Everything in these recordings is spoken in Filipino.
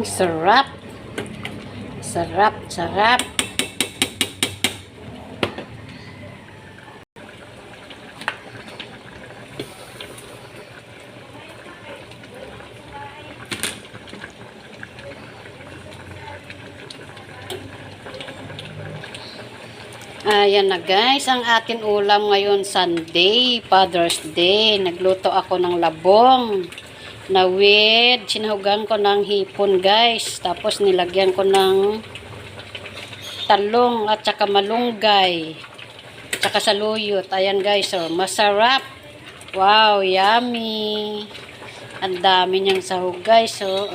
Sarap. Sarap, sarap. Ayan na guys, ang atin ulam ngayon Sunday, Father's Day. Nagluto ako ng labong na with sinahugan ko ng hipon guys. Tapos nilagyan ko ng talong at saka malunggay. Tsaka saluyot. Ayan guys, so masarap. Wow, yummy. Ang dami niyang sahog guys. So,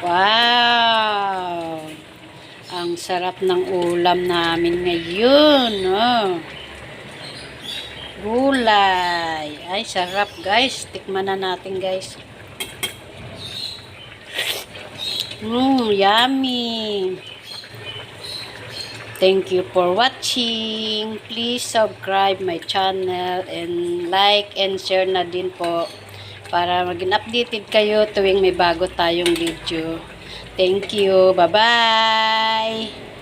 wow. Ang sarap ng ulam namin ngayon. Oh. Gulay. Ay, sarap guys. Tikman na natin guys. Yummy. Thank you for watching. Please subscribe my channel and like and share na din po para maging updated kayo tuwing may bago tayong video. Thank you. Bye-bye.